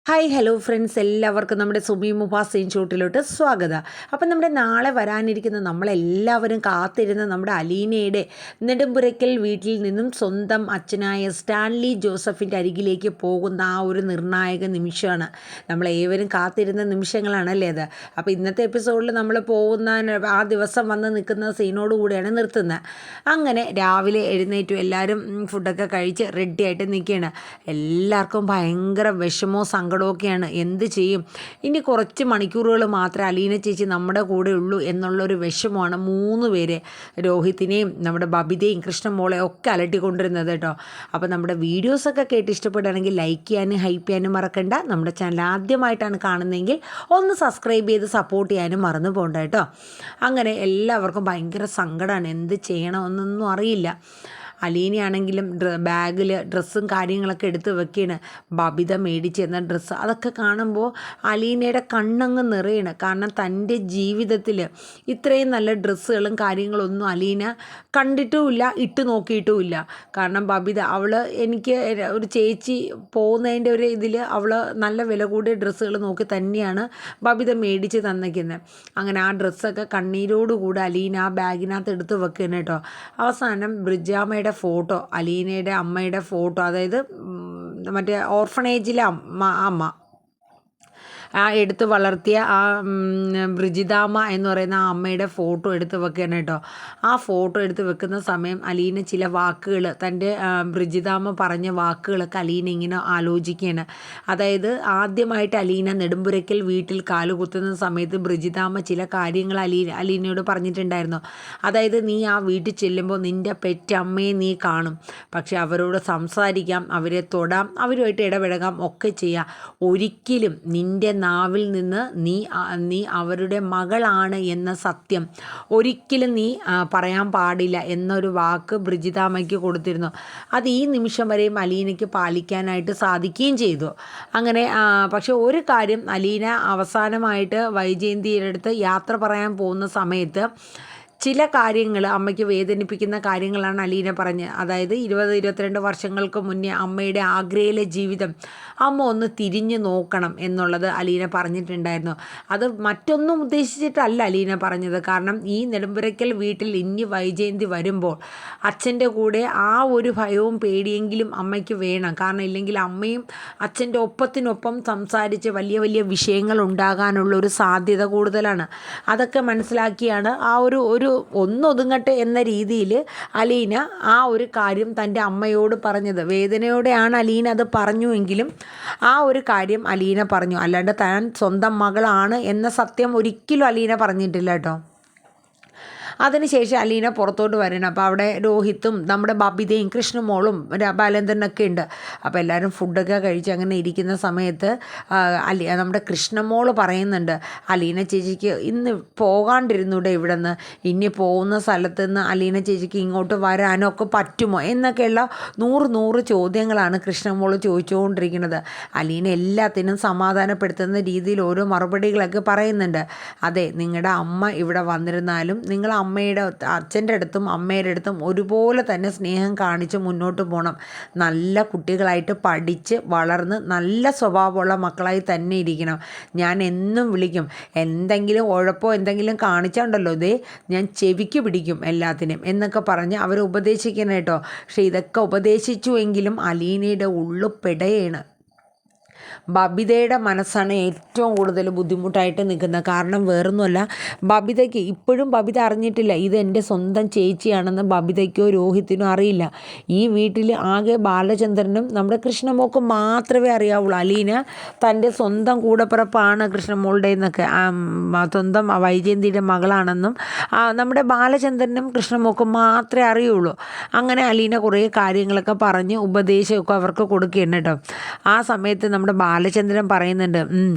Hi hello friends, എല്ലാവർക്കും നമ്മുടെ സുമി മുഫാസ് ഇൻസ്റ്റിറ്റ്യൂട്ടിലോട്ട് സ്വാഗതം. അപ്പം നമ്മുടെ നാളെ വരാനിരിക്കുന്ന നമ്മളെല്ലാവരും കാത്തിരുന്ന നമ്മുടെ അലീനയുടെ നെടുമ്പുരയ്ക്കൽ വീട്ടിൽ നിന്നും സ്വന്തം അച്ഛനായ സ്റ്റാൻലി ജോസഫിൻ്റെ അരികിലേക്ക് പോകുന്ന ആ ഒരു നിർണായക നിമിഷമാണ്. നമ്മളേവരും കാത്തിരുന്ന നിമിഷങ്ങളാണല്ലേ അത്. അപ്പോൾ ഇന്നത്തെ എപ്പിസോഡിൽ നമ്മൾ പോകുന്ന ആ ദിവസം വന്ന് നിൽക്കുന്ന സീനോടുകൂടിയാണ് നിർത്തുന്നത്. അങ്ങനെ രാവിലെ എഴുന്നേറ്റു, എല്ലാവരും ഫുഡൊക്കെ കഴിച്ച് റെഡിയായിട്ട് നിൽക്കുകയാണ്. എല്ലാവർക്കും ഭയങ്കര വിഷമവും സങ്കടമൊക്കെയാണ്. എന്ത് ചെയ്യും, ഇനി കുറച്ച് മണിക്കൂറുകൾ മാത്രമേ അലീന ചേച്ചി നമ്മുടെ കൂടെ ഉള്ളൂ എന്നുള്ളൊരു വിഷമമാണ് 3 പേരെ, രോഹിത്തിനെയും നമ്മുടെ ബബിതയും കൃഷ്ണമോളെയും ഒക്കെ അലട്ടിക്കൊണ്ടിരുന്നത് കേട്ടോ. അപ്പോൾ നമ്മുടെ വീഡിയോസൊക്കെ കേട്ട് ഇഷ്ടപ്പെടുകയാണെങ്കിൽ ലൈക്ക് ചെയ്യാനും ഹൈപ്പ് ചെയ്യാനും മറക്കണ്ട. നമ്മുടെ ചാനൽ ആദ്യമായിട്ടാണ് കാണുന്നതെങ്കിൽ ഒന്ന് സബ്സ്ക്രൈബ് ചെയ്ത് സപ്പോർട്ട് ചെയ്യാനും മറന്നു പോകണ്ട കേട്ടോ. അങ്ങനെ എല്ലാവർക്കും ഭയങ്കര സങ്കടമാണ്, എന്ത് ചെയ്യണമെന്നൊന്നും അറിയില്ല. അലീനയാണെങ്കിലും ബാഗിൽ ഡ്രസ്സും കാര്യങ്ങളൊക്കെ എടുത്ത് വെക്കുകയാണ്. ബബിത മേടിച്ച് തന്ന ഡ്രസ്സ് അതൊക്കെ കാണുമ്പോൾ അലീനയുടെ കണ്ണങ്ങ് നിറയണം. കാരണം തൻ്റെ ജീവിതത്തിൽ ഇത്രയും നല്ല ഡ്രസ്സുകളും കാര്യങ്ങളൊന്നും അലീന കണ്ടിട്ടുമില്ല, ഇട്ട് നോക്കിയിട്ടുമില്ല. കാരണം ബബിത എനിക്ക് ഒരു ചേച്ചി പോകുന്നതിൻ്റെ ഒരു ഇതിൽ അവൾ നല്ല വില കൂടിയ ഡ്രസ്സുകൾ നോക്കി തന്നെയാണ് ബബിത മേടിച്ച് തന്നിരിക്കുന്നത്. അങ്ങനെ ആ ഡ്രസ്സൊക്കെ കണ്ണീരോടുകൂടി അലീന ആ ബാഗിനകത്ത് എടുത്ത് വെക്കുകയാണ് കേട്ടോ. അവസാനം ബ്രിജാമ്മയുടെ ഫോട്ടോ, അലീനയുടെ അമ്മയുടെ ഫോട്ടോ, അതായത് മറ്റേ ഓർഫണേജിലെ അമ്മ എടുത്ത് വളർത്തിയ ആ ബ്രിജിതാമ്മ എന്ന് പറയുന്ന ആ അമ്മയുടെ ഫോട്ടോ എടുത്ത് വെക്കുകയാണ് കേട്ടോ. ആ ഫോട്ടോ എടുത്ത് വെക്കുന്ന സമയം അലീന ചില വാക്കുകൾ, തൻ്റെ ബ്രിജിതാമ്മ പറഞ്ഞ വാക്കുകളൊക്കെ അലീന ഇങ്ങനെ ആലോചിക്കുകയാണ്. അതായത് ആദ്യമായിട്ട് അലീന നെടുമ്പുരയ്ക്കൽ വീട്ടിൽ കാലുകുത്തുന്ന സമയത്ത് ബ്രിജിതാമ്മ ചില കാര്യങ്ങൾ അലീനയോട് പറഞ്ഞിട്ടുണ്ടായിരുന്നു. അതായത് നീ ആ വീട്ടിൽ ചെല്ലുമ്പോൾ നിൻ്റെ പെറ്റമ്മയെ നീ കാണും, പക്ഷെ അവരോട് സംസാരിക്കാം, അവരെ തൊടാം, അവരുമായിട്ട് ഇടപെടകാം ഒക്കെ ചെയ്യാം. ഒരിക്കലും നിൻ്റെ നാവിൽ നിന്ന് നീ അവരുടെ മകളാണ് എന്ന സത്യം ഒരിക്കലും നീ പറയാൻ പാടില്ല എന്നൊരു വാക്ക് ബ്രിജിതാമ്മയ്ക്ക് കൊടുത്തിരുന്നു. അത് ഈ നിമിഷം വരെയും അലീനയ്ക്ക് പാലിക്കാനായിട്ട് സാധിക്കുകയും ചെയ്തു. അങ്ങനെ പക്ഷെ ഒരു കാര്യം, അലീന അവസാനമായിട്ട് വൈജയന്തിയുടെ അടുത്ത് യാത്ര പറയാൻ പോകുന്ന സമയത്ത് ചില കാര്യങ്ങൾ അമ്മയ്ക്ക് വേദനിപ്പിക്കുന്ന കാര്യങ്ങളാണ് അലീന പറഞ്ഞത്. അതായത് 20-22 വർഷങ്ങൾക്ക് മുന്നേ അമ്മയുടെ ആഗ്രയിലെ ജീവിതം അമ്മ ഒന്ന് തിരിഞ്ഞു നോക്കണം എന്നുള്ളത് അലീന പറഞ്ഞിട്ടുണ്ടായിരുന്നു. അത് മറ്റൊന്നും ഉദ്ദേശിച്ചിട്ടല്ല അലീന പറഞ്ഞത്. കാരണം ഈ നെടുമ്പുരയ്ക്കൽ വീട്ടിൽ ഇനി വൈജയന്തി വരുമ്പോൾ അച്ഛൻ്റെ കൂടെ ആ ഒരു ഭയവും പേടിയെങ്കിലും അമ്മയ്ക്ക് വേണം. കാരണം ഇല്ലെങ്കിൽ അമ്മയും അച്ഛൻ്റെ ഒപ്പത്തിനൊപ്പം സംസാരിച്ച് വലിയ വലിയ വിഷയങ്ങൾ ഉണ്ടാകാനുള്ളൊരു സാധ്യത കൂടുതലാണ്. അതൊക്കെ മനസ്സിലാക്കിയാണ് ആ ഒരു ഒന്നൊതുങ്ങട്ടെ എന്ന രീതിയിൽ അലീന ആ ഒരു കാര്യം തൻ്റെ അമ്മയോട് പറഞ്ഞത്. വേദനയോടെയാണ് അലീന അത് പറഞ്ഞുവെങ്കിലും ആ ഒരു കാര്യം അലീന പറഞ്ഞു. അല്ലാണ്ട് താൻ സ്വന്തം മകളാണ് എന്ന സത്യം ഒരിക്കലും അലീന പറഞ്ഞിട്ടില്ല കേട്ടോ. അതിനുശേഷം അലീന പുറത്തോട്ട് വരണം. അപ്പോൾ അവിടെ രോഹിത്തും നമ്മുടെ ബബിതയും കൃഷ്ണമോളും ബാലേന്ദ്രനൊക്കെ ഉണ്ട്. അപ്പോൾ എല്ലാവരും ഫുഡൊക്കെ കഴിച്ച് അങ്ങനെ ഇരിക്കുന്ന സമയത്ത് നമ്മുടെ കൃഷ്ണമോൾ പറയുന്നുണ്ട്, അലീന ചേച്ചിക്ക് ഇന്ന് പോകാണ്ടിരുന്നൂടെ ഇവിടെ നിന്ന്, ഇനി പോകുന്ന സ്ഥലത്ത് നിന്ന് അലീന ചേച്ചിക്ക് ഇങ്ങോട്ട് വരാനൊക്കെ പറ്റുമോ എന്നൊക്കെയുള്ള 100 ചോദ്യങ്ങളാണ് കൃഷ്ണമോൾ ചോദിച്ചുകൊണ്ടിരിക്കുന്നത്. അലീന എല്ലാത്തിനും സമാധാനപ്പെടുത്തുന്ന രീതിയിൽ ഓരോ മറുപടികളൊക്കെ പറയുന്നുണ്ട്. അതെ, നിങ്ങളുടെ അമ്മ ഇവിടെ വന്നിരുന്നാലും നിങ്ങൾ അമ്മയുടെ അച്ഛൻ്റെ അടുത്തും അമ്മയുടെ അടുത്തും ഒരുപോലെ തന്നെ സ്നേഹം കാണിച്ച് മുന്നോട്ട് പോകണം. നല്ല കുട്ടികളായിട്ട് പഠിച്ച് വളർന്ന് നല്ല സ്വഭാവമുള്ള മക്കളായി തന്നെ ഇരിക്കണം. ഞാൻ എന്നും വിളിക്കും, എന്തെങ്കിലും ഉഴപ്പോ എന്തെങ്കിലും കാണിച്ചാണ്ടല്ലോ ഇതേ ഞാൻ ചെവിക്ക് പിടിക്കും എല്ലാത്തിനും എന്നൊക്കെ പറഞ്ഞ് അവർ ഉപദേശിക്കണം കേട്ടോ. പക്ഷേ ഇതൊക്കെ ഉപദേശിച്ചുവെങ്കിലും അലീനയുടെ ഉള്ളു പെടയാണ്. ബബിതയുടെ മനസ്സാണ് ഏറ്റവും കൂടുതൽ ബുദ്ധിമുട്ടായിട്ട് നിൽക്കുന്നത്. കാരണം വേറൊന്നുമല്ല, ബബിതയ്ക്ക് ഇപ്പോഴും ബബിത അറിഞ്ഞിട്ടില്ല ഇത് എൻ്റെ സ്വന്തം ചേച്ചിയാണെന്ന് ബബിതയ്ക്കോ രോഹിത്തിനോ അറിയില്ല. ഈ വീട്ടിൽ ആകെ ബാലചന്ദ്രനും നമ്മുടെ കൃഷ്ണമോൾക്കും മാത്രമേ അറിയാവുള്ളൂ അലീന തൻ്റെ സ്വന്തം കൂടപ്പിറപ്പാണ് കൃഷ്ണമോളുടെ എന്നൊക്കെ, സ്വന്തം വൈജയന്തിയുടെ മകളാണെന്നും നമ്മുടെ ബാലചന്ദ്രനും കൃഷ്ണമോൾക്കും മാത്രമേ അറിയുള്ളൂ. അങ്ങനെ അലീന കുറേ കാര്യങ്ങളൊക്കെ പറഞ്ഞ് ഉപദേശമൊക്കെ അവർക്ക് കൊടുക്കുകയാണ് കേട്ടോ. ആ സമയത്ത് നമ്മുടെ ബാലചന്ദ്രൻ പറയുന്നുണ്ട്,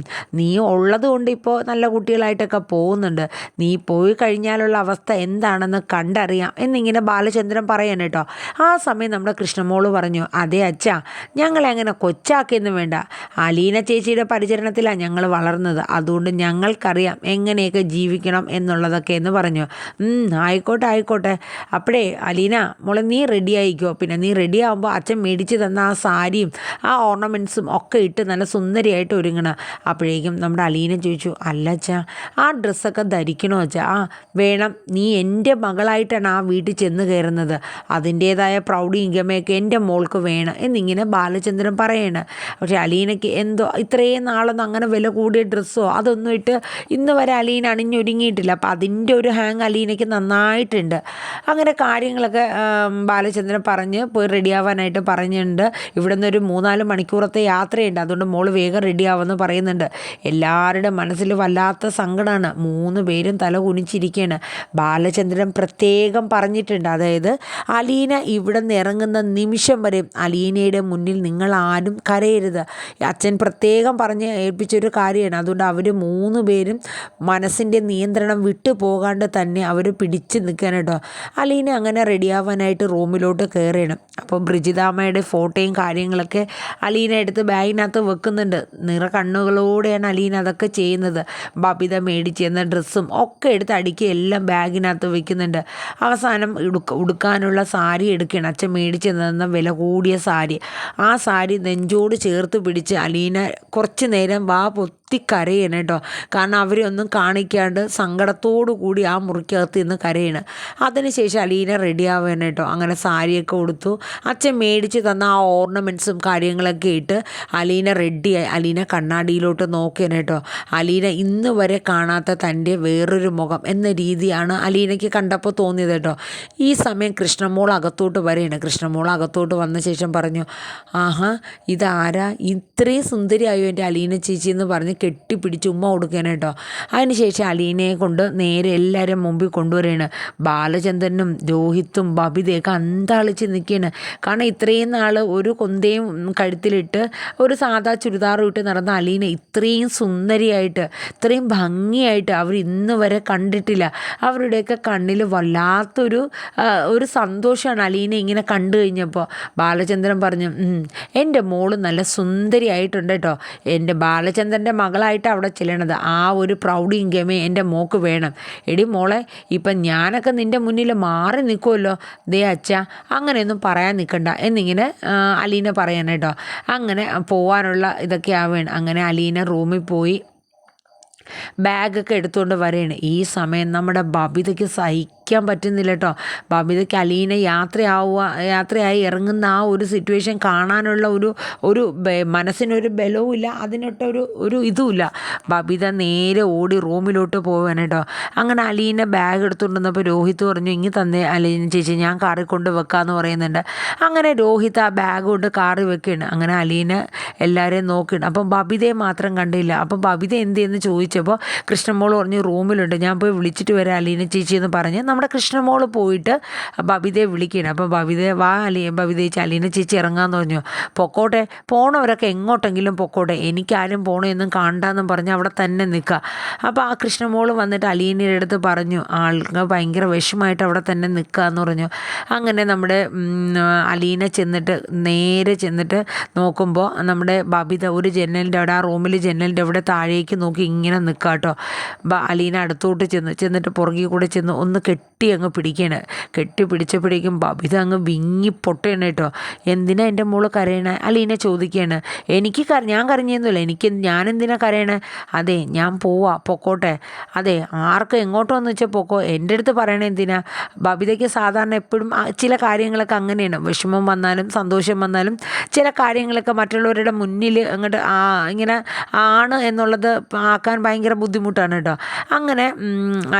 നീ ഉള്ളത് കൊണ്ട് ഇപ്പോൾ നല്ല കുട്ടികളായിട്ടൊക്കെ പോകുന്നുണ്ട്, നീ പോയി കഴിഞ്ഞാലുള്ള അവസ്ഥ എന്താണെന്ന് കണ്ടറിയാം എന്നിങ്ങനെ ബാലചന്ദ്രൻ പറയാൻ കേട്ടോ. ആ സമയം നമ്മുടെ കൃഷ്ണമോള് പറഞ്ഞു, അതെ അച്ഛാ, ഞങ്ങളെ അങ്ങനെ കൊച്ചാക്കിയൊന്നും വേണ്ട, അലീന ചേച്ചിയുടെ പരിചരണത്തിലാണ് ഞങ്ങൾ വളർന്നത്, അതുകൊണ്ട് ഞങ്ങൾക്കറിയാം എങ്ങനെയൊക്കെ ജീവിക്കണം എന്നുള്ളതൊക്കെ എന്ന് പറഞ്ഞു. ആയിക്കോട്ടെ. അപ്പോഴേ അലീന മോളെ നീ റെഡി ആയിക്കോ, പിന്നെ നീ റെഡി ആകുമ്പോൾ അച്ഛൻ മേടിച്ച് തന്ന ആ സാരിയും ആ ഓർണമെൻറ്റ്സും ഒക്കെ ഇട്ട് നല്ല സുന്ദരിയായിട്ട് ഒരുങ്ങണം. അപ്പോഴേക്കും നമ്മുടെ അലീന ചോദിച്ചു, അല്ല അച്ഛാ ആ ഡ്രസ്സൊക്കെ ധരിക്കണോ അച്ഛാ? ആ വേണം, നീ എൻ്റെ മകളായിട്ടാണ് ആ വീട്ടിൽ ചെന്ന് കയറുന്നത്, അതിൻ്റേതായ പ്രൗഢിയും ഗമയൊക്കെ എൻ്റെ മോൾക്ക് വേണം എന്നിങ്ങനെ ബാലചന്ദ്രൻ പറയണം. പക്ഷേ അലീനയ്ക്ക് എന്തോ ഇത്രയും നാളൊന്നും അങ്ങനെ വില കൂടിയ ഡ്രസ്സോ അതൊന്നും ഇട്ട് ഇന്ന് വരെ അലീന അണിഞ്ഞൊരുങ്ങിയിട്ടില്ല. അപ്പം അതിൻ്റെ ഒരു ഹാങ് അലീനയ്ക്ക് നന്നായിട്ടുണ്ട്. അങ്ങനെ കാര്യങ്ങളൊക്കെ ബാലചന്ദ്രൻ പറഞ്ഞ് പോയി റെഡിയാവാനായിട്ട് പറഞ്ഞിട്ടുണ്ട്. ഇവിടെ നിന്നൊരു 3-4 മണിക്കൂറത്തെ യാത്രയുണ്ട്, അതുകൊണ്ട് മോള് വേഗം റെഡിയാവുമെന്ന് പറയുന്നുണ്ട്. എല്ലാവരുടെ മനസ്സിൽ വല്ലാത്ത സങ്കടമാണ്. 3 പേരും തല കുനിച്ചിരിക്കുകയാണ്. ബാലചന്ദ്രൻ പ്രത്യേകം പറഞ്ഞിട്ടുണ്ട്, അതായത് അലീന ഇവിടെ നിന്ന് ഇറങ്ങുന്ന നിമിഷം വരെ അലീനയുടെ മുന്നിൽ നിങ്ങൾ ആരും കരയരുത്. അച്ഛൻ പ്രത്യേകം പറഞ്ഞ് ഏൽപ്പിച്ചൊരു കാര്യമാണ്. അതുകൊണ്ട് അവർ 3 പേരും മനസ്സിൻ്റെ നിയന്ത്രണം വിട്ടു പോകാണ്ട് തന്നെ അവർ പിടിച്ച് നിൽക്കാൻ കേട്ടോ. അലീന അങ്ങനെ റെഡിയാവാനായിട്ട് റൂമിലോട്ട് കയറിയണം. അപ്പോൾ ബ്രിജിതാമ്മയുടെ ഫോട്ടോയും കാര്യങ്ങളൊക്കെ അലീന എടുത്ത് ബാഗിനകത്ത് വെക്കുന്നുണ്ട്. നിറ കണ്ണുകളോടെയാണ് അലീന അതൊക്കെ ചെയ്യുന്നത്. ബബിത മേടിച്ചെന്ന ഡ്രസ്സും ഒക്കെ എടുത്ത് അടുക്കി എല്ലാം ബാഗിനകത്ത് വെക്കുന്നുണ്ട്. അവസാനം ഉടുക്കാനുള്ള സാരി എടുക്കുകയാണ്. അച്ഛൻ മേടിച്ച് തന്ന വില കൂടിയ സാരി. ആ സാരി നെഞ്ചോട് ചേർത്ത് പിടിച്ച് അലീന കുറച്ച് നേരം കരയണം കേട്ടോ. കാരണം അവരെ ഒന്നും കാണിക്കാണ്ട് സങ്കടത്തോടു കൂടി ആ മുറിക്കകത്ത് നിന്ന് കരയണം. അതിനുശേഷം അലീന റെഡി ആവാൻ കേട്ടോ. അങ്ങനെ സാരിയൊക്കെ ഉടുത്തു. അച്ഛൻ മേടിച്ച് തന്ന ആ ഓർണമെൻറ്റ്സും കാര്യങ്ങളൊക്കെ ഇട്ട് അലീന റെഡിയായി. അലീന കണ്ണാടിയിലോട്ട് നോക്കിയാണ് കേട്ടോ. അലീന ഇന്ന് വരെ കാണാത്ത തൻ്റെ വേറൊരു മുഖം എന്ന രീതിയാണ് അലീനയ്ക്ക് കണ്ടപ്പോൾ തോന്നിയത് കേട്ടോ. ഈ സമയം കൃഷ്ണമോൾ അകത്തോട്ട് വരെയാണ്. കൃഷ്ണമോൾ അകത്തോട്ട് വന്ന ശേഷം പറഞ്ഞു, ആഹാ ഇതാരാ ഇത്രയും സുന്ദരിയായോ എൻ്റെ അലീന ചേച്ചി എന്ന് പറഞ്ഞ് കെട്ടിപ്പിടിച്ച് ഉമ്മ കൊടുക്കാനായിട്ടോ. അതിനുശേഷം അലീനയെ കൊണ്ട് നേരെ എല്ലാവരും മുമ്പിൽ കൊണ്ടുവരികയാണ്. ബാലചന്ദ്രനും രോഹിത്തും ബബിതയൊക്കെ അന്താളിച്ച് നിൽക്കുകയാണ്. കാരണം ഇത്രയും നാൾ ഒരു കൊന്തയും കഴുത്തിലിട്ട് ഒരു സാധാ ചുരിദാറും ഇട്ട് നടന്ന അലീന ഇത്രയും സുന്ദരിയായിട്ട് ഇത്രയും ഭംഗിയായിട്ട് അവർ ഇന്ന് വരെ കണ്ടിട്ടില്ല. അവരുടെയൊക്കെ കണ്ണിൽ വല്ലാത്തൊരു സന്തോഷമാണ് അലീന ഇങ്ങനെ കണ്ടു കഴിഞ്ഞപ്പോൾ. ബാലചന്ദ്രൻ പറഞ്ഞു, എൻ്റെ മോള് നല്ല സുന്ദരിയായിട്ടുണ്ട് കേട്ടോ. എൻ്റെ ബാലചന്ദ്രൻ്റെ മകളായിട്ട് അവിടെ ചെല്ലണത്. ആ ഒരു പ്രൗഢിയും ഗമയും എൻ്റെ മോക്ക് വേണം. എടി മോളെ, ഇപ്പം ഞാനൊക്കെ നിൻ്റെ മുന്നിൽ മാറി നിൽക്കുമല്ലോ, ദേ അച്ഛാ അങ്ങനെയൊന്നും പറയാൻ നിൽക്കണ്ട എന്നിങ്ങനെ അലീന പറയാൻ കേട്ടോ. അങ്ങനെ പോവാനുള്ള ഇതൊക്കെ ആവുകയാണ്. അങ്ങനെ അലീന റൂമിൽ പോയി ബാഗൊക്കെ എടുത്തുകൊണ്ട് വരികയാണ്. ഈ സമയം നമ്മുടെ ബബിതയ്ക്ക് സഹിക്കാൻ പറ്റുന്നില്ല കേട്ടോ. ബബിതയ്ക്ക് അലീന യാത്രയായി ഇറങ്ങുന്ന ആ ഒരു സിറ്റുവേഷൻ കാണാനുള്ള ഒരു മനസ്സിനൊരു ബലവും ഇല്ല, അതിനൊട്ടൊരു ഇതുമില്ല. ബബിത നേരെ ഓടി റൂമിലോട്ട് പോവാൻ കേട്ടോ. അങ്ങനെ അലീന ബാഗ് എടുത്തുകൊണ്ടിരുന്നപ്പോൾ രോഹിത്ത് പറഞ്ഞു, ഇങ്ങ് തന്നെ അലീന ചേച്ചി, ഞാൻ കാറിൽ കൊണ്ട് വെക്കാമെന്ന് പറയുന്നുണ്ട്. അങ്ങനെ രോഹിത്ത് ആ ബാഗ് കൊണ്ട് കാറിൽ വെക്കുകയാണ്. അങ്ങനെ അലീന എല്ലാവരെയും നോക്കുകയാണ്. അപ്പം ബബിതയെ മാത്രം കണ്ടില്ല. അപ്പം ബബിത എന്തെന്ന് ചോദിച്ചപ്പോൾ കൃഷ്ണമോൾ പറഞ്ഞു, റൂമിലുണ്ട്, ഞാൻ പോയി വിളിച്ചിട്ട് വരാം അലീന ചേച്ചി എന്ന് പറഞ്ഞ് നമ്മുടെ കൃഷ്ണമോൾ പോയിട്ട് ബബിതയെ വിളിക്കുകയാണ്. അപ്പോൾ ബബിത ചേച്ചി അലീന ചേച്ചി ഇറങ്ങാമെന്ന് പറഞ്ഞു. പൊക്കോട്ടെ, പോണവരൊക്കെ എങ്ങോട്ടെങ്കിലും പൊക്കോട്ടെ, എനിക്കാരും പോകണമെന്നും കാണണ്ടെന്നും പറഞ്ഞ് അവിടെ തന്നെ നിൽക്കുക. അപ്പോൾ ആ കൃഷ്ണമോൾ വന്നിട്ട് അലീനയുടെ അടുത്ത് പറഞ്ഞു, ആൾക്ക് ഭയങ്കര വിഷമമായിട്ട് അവിടെ തന്നെ നിൽക്കുക എന്ന് പറഞ്ഞു. അങ്ങനെ നമ്മുടെ അലീന നേരെ ചെന്നിട്ട് നോക്കുമ്പോൾ നമ്മുടെ ബബിത ഒരു ജനലിൻ്റെ അവിടെ, ആ റൂമിൽ ജനലിൻ്റെ അവിടെ താഴേക്ക് നോക്കി ഇങ്ങനെ നിൽക്കുക കേട്ടോ. അലീന അടുത്തോട്ട് ചെന്നിട്ട് പുറകിൽ കൂടെ ചെന്ന് ഒന്ന് കെട്ടി അങ്ങ് പിടിക്കുകയാണ്. കെട്ടി പിടിച്ചപ്പോഴേക്കും ബബിത അങ്ങ് വിങ്ങി പൊട്ടയാണ് കേട്ടോ. എന്തിനാ എൻ്റെ മോള് കരയണേ? അലീന ചോദിക്കുകയാണ്. ഞാൻ കരഞ്ഞൊന്നുമില്ല, ഞാനെന്തിനാ കരയണേ? അതെ ഞാൻ പൊക്കോട്ടെ. അതെ ആർക്ക് എങ്ങോട്ടോന്ന് വെച്ചാൽ പൊക്കോ, എൻ്റെ അടുത്ത് പറയണേ എന്തിനാ? ബബിതയ്ക്ക് സാധാരണ എപ്പോഴും ചില കാര്യങ്ങളൊക്കെ അങ്ങനെയാണ്. വിഷമം വന്നാലും സന്തോഷം വന്നാലും ചില കാര്യങ്ങളൊക്കെ മറ്റുള്ളവരുടെ മുന്നിൽ അങ്ങോട്ട് ഇങ്ങനെ ആണ് എന്നുള്ളത് ആക്കാൻ ഭയങ്കര ബുദ്ധിമുട്ടാണ് കേട്ടോ. അങ്ങനെ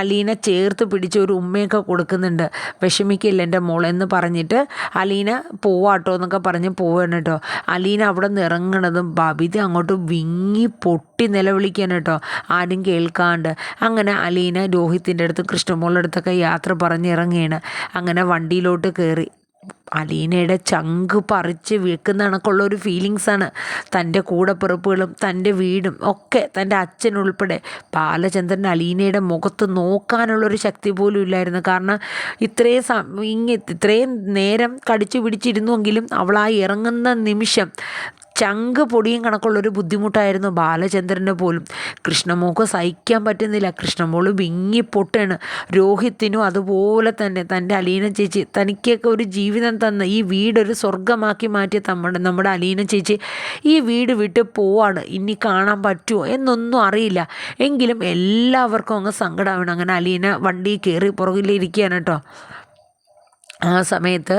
അലീന ചേർത്ത് പിടിച്ച് ഒരു ഉമ്മയൊക്കെ കൊടുക്കുന്നുണ്ട്. വിഷമിക്കില്ല എൻ്റെ മോൾ എന്ന് പറഞ്ഞിട്ട് അലീന പോവാട്ടോ എന്നൊക്കെ പറഞ്ഞ് പോവാണ് കേട്ടോ. അലീന അവിടെ നിന്ന് ഇറങ്ങണതും ബബിത അങ്ങോട്ട് വിങ്ങി പൊട്ടി നിലവിളിക്കാൻ കേട്ടോ, ആരും കേൾക്കാണ്ട്. അങ്ങനെ അലീന രോഹിത്തിൻ്റെ അടുത്തും കൃഷ്ണമോളുടെ അടുത്തൊക്കെ യാത്ര പറഞ്ഞ് ഇറങ്ങുകയാണ്. അങ്ങനെ വണ്ടിയിലോട്ട് കയറി. അലീനയുടെ ചങ്ക് പറിച്ച് വെക്കുന്ന കണക്കുള്ളൊരു ഫീലിങ്സാണ്. തൻ്റെ കൂടപ്പിറപ്പുകളും തൻ്റെ വീടും ഒക്കെ, തൻ്റെ അച്ഛനുൾപ്പെടെ. ബാലചന്ദ്രൻ അലീനയുടെ മുഖത്ത് നോക്കാനുള്ളൊരു ശക്തി പോലും ഇല്ലായിരുന്നു. കാരണം ഇത്രയും നേരം കടിച്ചു പിടിച്ചിരുന്നുവെങ്കിലും അവൾ ആ ഇറങ്ങുന്ന നിമിഷം ചങ്ക് പൊടിയും കണക്കുള്ളൊരു ബുദ്ധിമുട്ടായിരുന്നു ബാലചന്ദ്രന് പോലും. കൃഷ്ണമോൾക്ക് സഹിക്കാൻ പറ്റുന്നില്ല. കൃഷ്ണമോൾ വിങ്ങിപ്പൊട്ടാണ്. രോഹിത്തിനും അതുപോലെ തന്നെ തൻ്റെ അലീന ചേച്ചി, തനിക്കൊക്കെ ഒരു ജീവിതം തന്ന, ഈ വീടൊരു സ്വർഗമാക്കി മാറ്റിയ നമ്മുടെ അലീന ചേച്ചി ഈ വീട് വിട്ട് പോവാണ്. ഇനി കാണാൻ പറ്റുമോ എന്നൊന്നും അറിയില്ല. എങ്കിലും എല്ലാവർക്കും അങ്ങ് സങ്കടമാണ്. അങ്ങനെ അലീന വണ്ടി കയറി പുറകിലിരിക്കുകയാണ് കേട്ടോ. ആ സമയത്ത്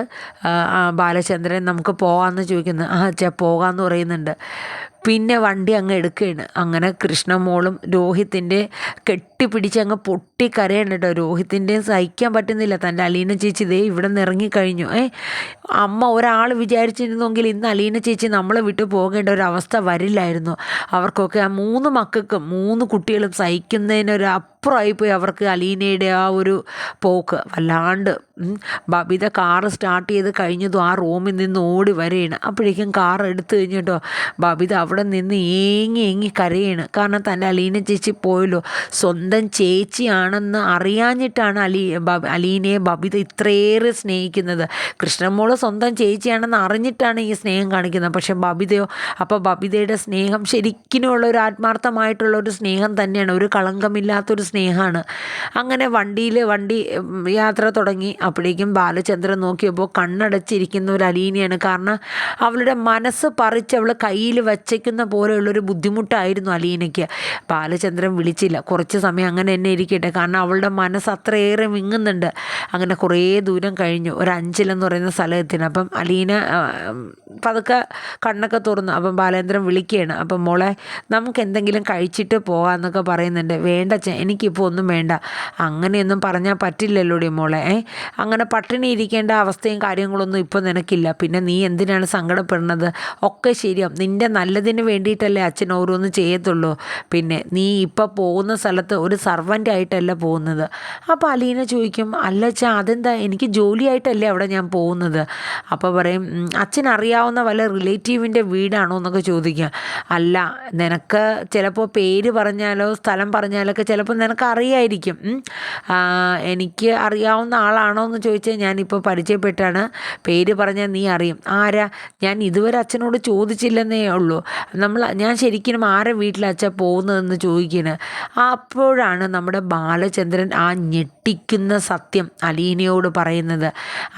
ബാലചന്ദ്രൻ നമുക്ക് പോകാമെന്ന് ചോദിക്കുന്നു. അച്ഛാ പോകാമെന്ന് പറയുന്നുണ്ട്. പിന്നെ വണ്ടി അങ്ങ് എടുക്കുകയാണ്. അങ്ങനെ കൃഷ്ണമോളും രോഹിത്തിൻ്റെ കെട്ടിപ്പിടിച്ച് അങ്ങ് പൊട്ടിക്കരയാണ് കേട്ടോ. രോഹിത്തിൻ്റെയും സഹിക്കാൻ പറ്റുന്നില്ല. തൻ്റെ അലീന ചേച്ചി ദേ ഇവിടെ നിന്ന് ഇറങ്ങിക്കഴിഞ്ഞു. അമ്മ ഒരാൾ വിചാരിച്ചിരുന്നെങ്കിൽ ഇന്ന് അലീന ചേച്ചി നമ്മളെ വിട്ടു പോകേണ്ട ഒരു അവസ്ഥ വരില്ലായിരുന്നു. അവർക്കൊക്കെ ആ 3 മക്കൾക്കും 3 കുട്ടികളും സഹിക്കുന്നതിനൊരു അപ്പുറമായിപ്പോയി അവർക്ക് അലീനയുടെ ആ ഒരു പോക്ക്. വല്ലാണ്ട് ബബിത കാറ് സ്റ്റാർട്ട് ചെയ്ത് കഴിഞ്ഞതും ആ റൂമിൽ നിന്ന് ഓടി വരികയാണ്. അപ്പോഴേക്കും കാർ എടുത്തു കഴിഞ്ഞിട്ടോ ബബിത അവിടെ നിന്ന് ഏങ്ങി കരയാണ്. കാരണം തൻ്റെ അലീന ചേച്ചി പോയല്ലോ. സ്വന്തം ചേച്ചിയാണെന്ന് അറിയാഞ്ഞിട്ടാണ് അലീനയെ ബബിത ഇത്രയേറെ സ്നേഹിക്കുന്നത്. കൃഷ്ണമോള് സ്വന്തം ചേച്ചിയാണെന്ന് അറിഞ്ഞിട്ടാണ് ഈ സ്നേഹം കാണിക്കുന്നത്. പക്ഷെ ബബിതയോ, അപ്പോൾ ബബിതയുടെ സ്നേഹം ശരിക്കുമുള്ള ഒരു ആത്മാർത്ഥമായിട്ടുള്ളൊരു സ്നേഹം തന്നെയാണ്. ഒരു കളങ്കമില്ലാത്തൊരു സ്നേഹമാണ്. അങ്ങനെ വണ്ടി യാത്ര തുടങ്ങി. അപ്പോഴേക്കും ബാലചന്ദ്രൻ നോക്കിയപ്പോൾ കണ്ണടച്ചിരിക്കുന്ന ഒരു അലീനയാണ്. കാരണം അവളുടെ മനസ്സ് പറിച്ച് അവൾ കയ്യിൽ വച്ചേക്കുന്ന പോലെയുള്ളൊരു ബുദ്ധിമുട്ടായിരുന്നു അലീനയ്ക്ക്. ബാലചന്ദ്രൻ വിളിച്ചില്ല. കുറച്ച് സമയം അങ്ങനെ തന്നെ ഇരിക്കട്ടെ, കാരണം അവളുടെ മനസ്സ് അത്രയേറെ വിങ്ങുന്നുണ്ട്. അങ്ങനെ കുറേ ദൂരം കഴിഞ്ഞു. ഒരു അഞ്ചലെന്ന് പറയുന്ന സ്ഥലത്തിന്. അപ്പം അലീന പതുക്കെ കണ്ണൊക്കെ തുറന്നു. അപ്പം ബാലേന്ദ്രൻ വിളിക്കുകയാണ്. അപ്പം മോളെ നമുക്ക് എന്തെങ്കിലും കഴിച്ചിട്ട് പോകാമെന്നൊക്കെ പറയുന്നുണ്ട്. വേണ്ട എനിക്കിപ്പോൾ ഒന്നും വേണ്ട. അങ്ങനെയൊന്നും പറഞ്ഞാൽ പറ്റില്ലല്ലോടി മോളെ. അങ്ങനെ പട്ടിണി ഇരിക്കേണ്ട അവസ്ഥയും കാര്യങ്ങളൊന്നും ഇപ്പോൾ നിനക്കില്ല. പിന്നെ നീ എന്തിനാണ് സങ്കടപ്പെടുന്നത്? ഒക്കെ ശരിയാവും. നിൻ്റെ നല്ലതിന് വേണ്ടിയിട്ടല്ലേ അച്ഛൻ ഓരോന്നും ചെയ്യത്തുള്ളൂ. പിന്നെ നീ ഇപ്പോൾ പോകുന്ന സ്ഥലത്ത് ഒരു സർവൻ്റ് ആയിട്ടല്ല പോകുന്നത്. അപ്പോൾ അലീന ചോദിക്കും, അല്ല അച്ഛാ അതെന്താ, എനിക്ക് ജോലിയായിട്ടല്ലേ അവിടെ ഞാൻ പോകുന്നത്. അപ്പോൾ പറയും, അച്ഛൻ അറിയാവുന്ന വല്ല റിലേറ്റീവിൻ്റെ വീടാണോ എന്നൊക്കെ ചോദിക്കുക. അല്ല, നിനക്ക് ചിലപ്പോൾ പേര് പറഞ്ഞാലോ സ്ഥലം പറഞ്ഞാലൊക്കെ ചിലപ്പോൾ നിനക്ക് അറിയായിരിക്കും. എനിക്ക് അറിയാവുന്ന ആളാണോ എന്ന് ചോദിച്ചാൽ ഞാനിപ്പോൾ പരിചയപ്പെട്ടാണ്. പേര് പറഞ്ഞാൽ നീ അറിയും. ആരാ? ഞാൻ ഇതുവരെ അച്ഛനോട് ചോദിച്ചില്ലെന്നേ ഉള്ളൂ. ഞാൻ ശരിക്കും ആരെ വീട്ടിലച്ഛാ പോകുന്നതെന്ന് ചോദിക്കുന്നത്. അപ്പോഴാണ് നമ്മുടെ ബാലചന്ദ്രൻ ആ ഞെട്ടിക്കുന്ന സത്യം അലീനയോട് പറയുന്നത്.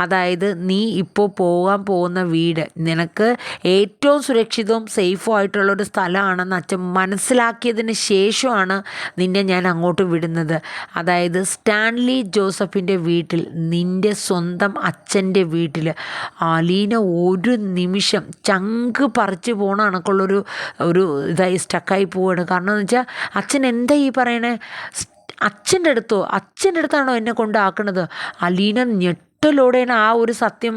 അതായത് നീ ഇപ്പോൾ പോകാൻ പോകുന്ന വീട് നിനക്ക് ഏറ്റവും സുരക്ഷിതവും സേഫും ആയിട്ടുള്ളൊരു സ്ഥലമാണെന്ന് അച്ഛൻ മനസ്സിലാക്കിയതിന് ശേഷമാണ് നിന്നെ ഞാൻ അങ്ങോട്ട് വിടുന്നത്. അതായത് സ്റ്റാൻലി ജോസഫിൻ്റെ വീട്ടിൽ, നിൻ്റെ സ്വന്തം അച്ഛൻ്റെ വീട്ടിൽ. അലീന ഒരു നിമിഷം ചങ്ക് പറിച്ചു പോകണ കണക്കുള്ളൊരു ഇതായി സ്റ്റക്കായി പോവുകയാണ്. കാരണം എന്ന് വെച്ചാൽ അച്ഛൻ എന്താ ഈ പറയണേ? അച്ഛൻ്റെ അടുത്താണോ എന്നെ കൊണ്ടാക്കുന്നത്? അലീന ഞെട്ടലോടെയാണ് ആ ഒരു സത്യം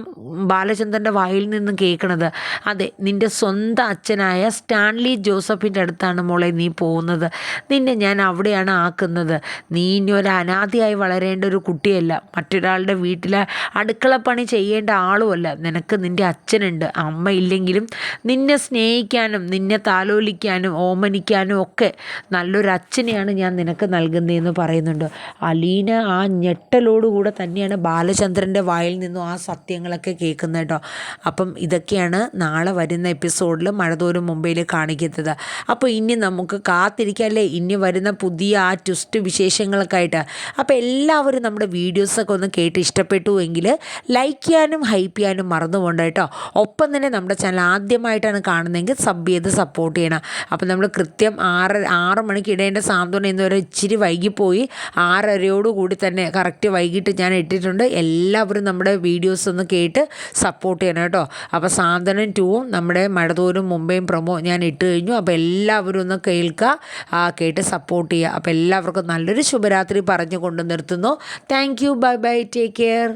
ബാലചന്ദ്രൻ്റെ വായിൽ നിന്നും കേൾക്കണത്. അതെ, നിൻ്റെ സ്വന്തം അച്ഛനായ സ്റ്റാൻലി ജോസഫിൻ്റെ അടുത്താണ് മോളെ നീ പോകുന്നത്. നിന്നെ ഞാൻ അവിടെയാണ് ആക്കുന്നത്. നീ ഇനി ഒരു അനാഥയായി വളരേണ്ട ഒരു കുട്ടിയല്ല. മറ്റൊരാളുടെ വീട്ടിലെ അടുക്കളപ്പണി ചെയ്യേണ്ട ആളുമല്ല. നിനക്ക് നിൻ്റെ അച്ഛനുണ്ട്. അമ്മ ഇല്ലെങ്കിലും നിന്നെ സ്നേഹിക്കാനും നിന്നെ താലോലിക്കാനും ഓമനിക്കാനും ഒക്കെ നല്ലൊരു അച്ഛനെയാണ് ഞാൻ നിനക്ക് നൽകുന്നതെന്ന് പറയുന്നുണ്ട്. അലീന ആ ഞെട്ടലോടുകൂടെ തന്നെയാണ് ബാലചന്ദ്രൻ്റെ വായിൽ നിന്നും ആ സത്യങ്ങളൊക്കെ കേൾക്കുന്നത് കേട്ടോ. അപ്പം ഇതൊക്കെയാണ് നാളെ വരുന്ന എപ്പിസോഡിൽ മഴതോരും മുംബൈയിൽ കാണിക്കുന്നത്. അപ്പോൾ ഇനി നമുക്ക് കാത്തിരിക്കല്ലേ ഇനി വരുന്ന പുതിയ ആ ട്വിസ്റ്റ് വിശേഷങ്ങളൊക്കെ ആയിട്ട്. അപ്പോൾ എല്ലാവരും നമ്മുടെ വീഡിയോസൊക്കെ ഒന്ന് കേട്ട് ഇഷ്ടപ്പെട്ടു എങ്കിൽ ലൈക്ക് ചെയ്യാനും ഹൈപ്പ് ചെയ്യാനും മറന്നു പോകണ്ട കേട്ടോ. ഒപ്പം തന്നെ നമ്മുടെ ചാനൽ ആദ്യമായിട്ടാണ് കാണുന്നതെങ്കിൽ സബ് ചെയ്ത് സപ്പോർട്ട് ചെയ്യണം. അപ്പോൾ നമ്മൾ കൃത്യം 6 മണിക്ക് ഇടേണ്ട സാന്ത്വനം ഇന്നുവരെ ഇച്ചിരി വൈകിപ്പോയി. 6:30 തന്നെ കറക്റ്റ് വൈകിട്ട് ഞാൻ ഇട്ടിട്ടുണ്ട്. എല്ലാവരും നമ്മുടെ വീഡിയോസ് ഒന്ന് കേട്ട് സപ്പോർട്ട് ചെയ്യണം കേട്ടോ. അപ്പോൾ സാന്ത്വനം 2ഉം നമ്മുടെ മഴതോരും മുംബൈയും പ്രൊമോ ഞാൻ ഇട്ട് കഴിഞ്ഞു. അപ്പോൾ എല്ലാവരും ഒന്ന് കേൾക്കുക, കേട്ട് സപ്പോർട്ട് ചെയ്യുക. അപ്പോൾ എല്ലാവർക്കും നല്ലൊരു ശുഭരാത്രി പറഞ്ഞു കൊണ്ട് നിർത്തുന്നു. Thank you. Bye bye. Take care.